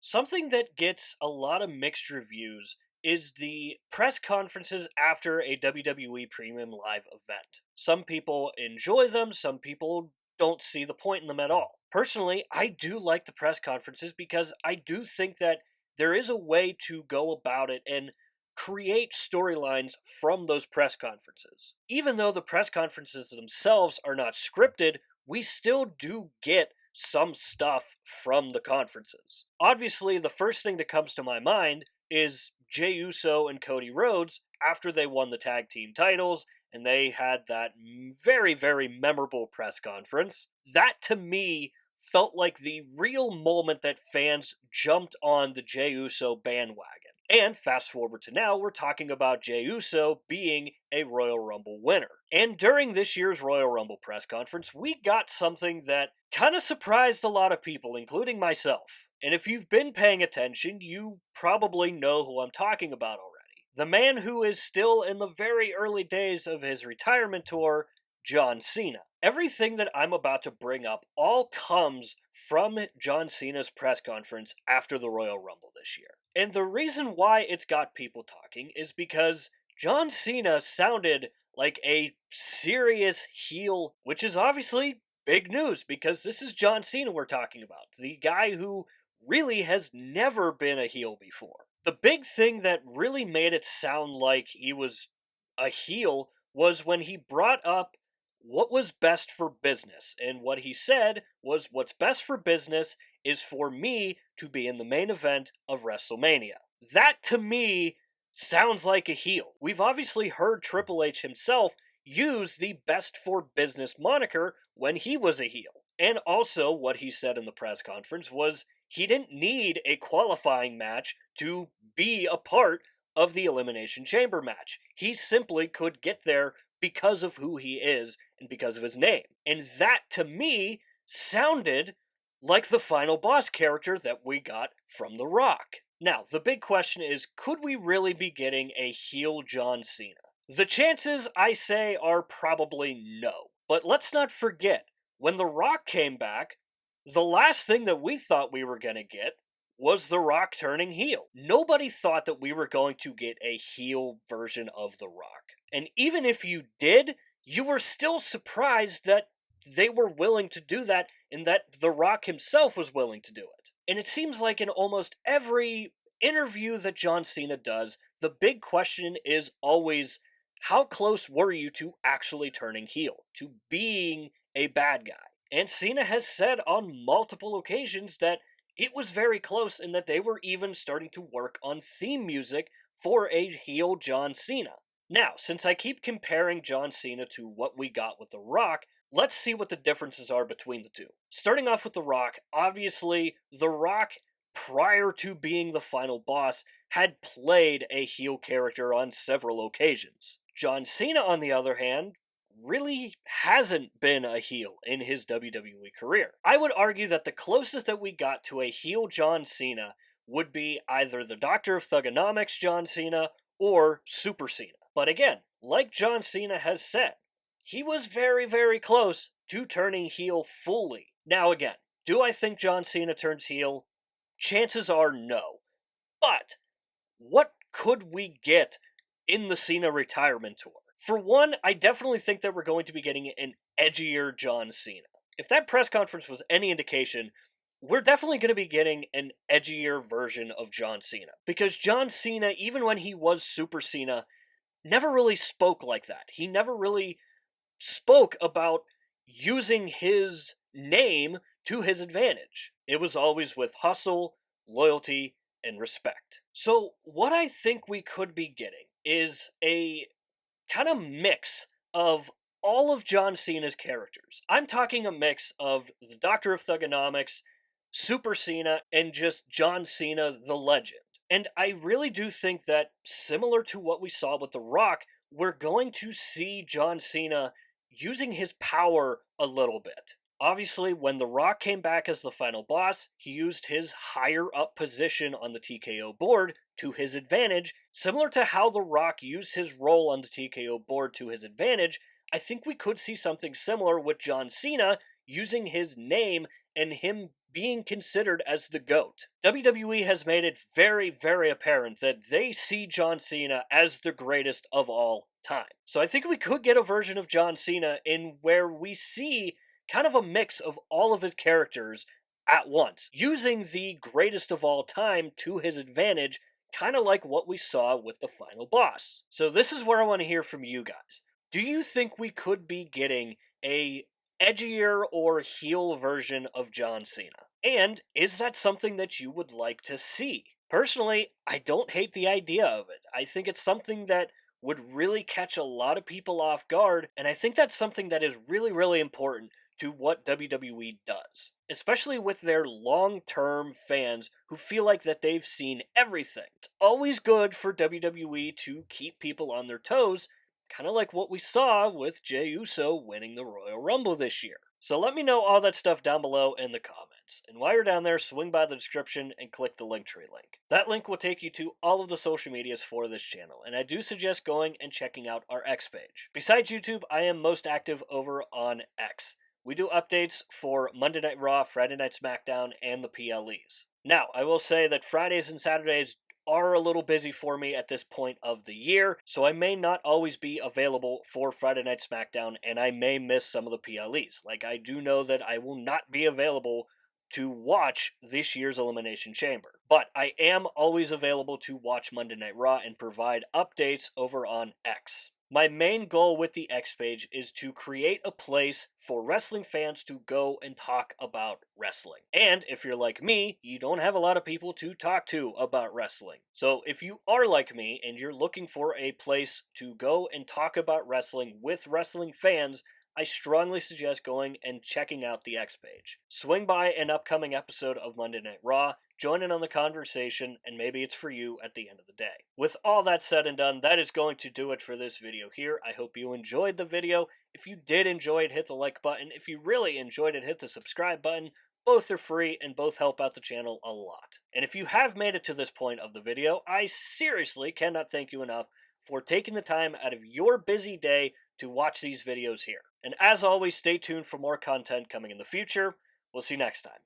Something that gets a lot of mixed reviews is the press conferences after a WWE Premium Live event. Some people enjoy them, some people don't see the point in them at all. Personally, I do like the press conferences because I do think that there is a way to go about it and create storylines from those press conferences. Even though the press conferences themselves are not scripted, we still do get some stuff from the conferences. Obviously, the first thing that comes to my mind is Jey Uso and Cody Rhodes after they won the tag team titles and they had that very, very memorable press conference. That to me felt like the real moment that fans jumped on the Jey Uso bandwagon. And fast forward to now, we're talking about Jey Uso being a Royal Rumble winner. And during this year's Royal Rumble press conference, we got something that kind of surprised a lot of people, including myself. And if you've been paying attention, you probably know who I'm talking about already. The man who is still in the very early days of his retirement tour, John Cena. Everything that I'm about to bring up all comes from John Cena's press conference after the Royal Rumble this year. And the reason why it's got people talking is because John Cena sounded like a serious heel, which is obviously big news because this is John Cena we're talking about, the guy who really has never been a heel before. The big thing that really made it sound like he was a heel was when he brought up what was best for business. And what he said was, what's best for business is for me to be in the main event of WrestleMania. That to me sounds like a heel. We've obviously heard Triple H himself use the best for business moniker when he was a heel. And also, what he said in the press conference was he didn't need a qualifying match to be a part of the Elimination Chamber match. He simply could get there because of who he is and because of his name. And that, to me, sounded like the final boss character that we got from The Rock. Now, the big question is, could we really be getting a heel John Cena? The chances, I say, are probably no. But let's not forget, when The Rock came back, the last thing that we thought we were going to get was The Rock turning heel. Nobody thought that we were going to get a heel version of The Rock. And even if you did, you were still surprised that they were willing to do that and that The Rock himself was willing to do it. And it seems like in almost every interview that John Cena does, the big question is always, how close were you to actually turning heel, to being a bad guy? And Cena has said on multiple occasions that it was very close and that they were even starting to work on theme music for a heel John Cena. Now, since I keep comparing John Cena to what we got with The Rock, let's see what the differences are between the two. Starting off with The Rock, obviously, The Rock, prior to being the final boss, had played a heel character on several occasions. John Cena, on the other hand, really hasn't been a heel in his WWE career. I would argue that the closest that we got to a heel John Cena would be either the Doctor of Thugonomics John Cena or Super Cena. But again, like John Cena has said, he was very, very close to turning heel fully. Now again, do I think John Cena turns heel? Chances are no. But what could we get in the Cena retirement tour? For one, I definitely think that we're going to be getting an edgier John Cena. If that press conference was any indication, we're definitely going to be getting an edgier version of John Cena. Because John Cena, even when he was Super Cena, never really spoke like that. He never really spoke about using his name to his advantage. It was always with hustle, loyalty, and respect. So, what I think we could be getting is a kind of mix of all of John Cena's characters. I'm talking a mix of the Doctor of Thugonomics, Super Cena, and just John Cena the legend. And I really do think that, similar to what we saw with The Rock, we're going to see John Cena using his power a little bit. Obviously, when The Rock came back as the final boss, he used his higher up position on the TKO board to his advantage. Similar to how The Rock used his role on the TKO board to his advantage, I think we could see something similar with John Cena using his name and him being considered as the GOAT. WWE has made it very, very apparent that they see John Cena as the greatest of all time. So I think we could get a version of John Cena in where we see kind of a mix of all of his characters at once, using the greatest of all time to his advantage, kind of like what we saw with the final boss. So this is where I want to hear from you guys. Do you think we could be getting a edgier or heel version of John Cena? And is that something that you would like to see? Personally, I don't hate the idea of it. I think it's something that would really catch a lot of people off guard, and I think that's something that is really, really important to what WWE does, especially with their long-term fans who feel like that they've seen everything. It's always good for WWE to keep people on their toes, kind of like what we saw with Jey Uso winning the Royal Rumble this year. So let me know all that stuff down below in the comments. And while you're down there, swing by the description and click the Linktree link. That link will take you to all of the social medias for this channel, and I do suggest going and checking out our X page. Besides YouTube, I am most active over on X. We do updates for Monday Night Raw, Friday Night SmackDown, and the PLEs. Now, I will say that Fridays and Saturdays are a little busy for me at this point of the year, so I may not always be available for Friday Night SmackDown, and I may miss some of the PLEs. Like, I do know that I will not be available to watch this year's Elimination Chamber, but I am always available to watch Monday Night Raw and provide updates over on X. My main goal with the X page is to create a place for wrestling fans to go and talk about wrestling. And if you're like me, you don't have a lot of people to talk to about wrestling. So if you are like me and you're looking for a place to go and talk about wrestling with wrestling fans, I strongly suggest going and checking out the X page. Swing by an upcoming episode of Monday Night Raw, join in on the conversation, and maybe it's for you at the end of the day. With all that said and done, that is going to do it for this video here. I hope you enjoyed the video. If you did enjoy it, hit the like button. If you really enjoyed it, hit the subscribe button. Both are free and both help out the channel a lot. And if you have made it to this point of the video, I seriously cannot thank you enough for taking the time out of your busy day to watch these videos here. And as always, stay tuned for more content coming in the future. We'll see you next time.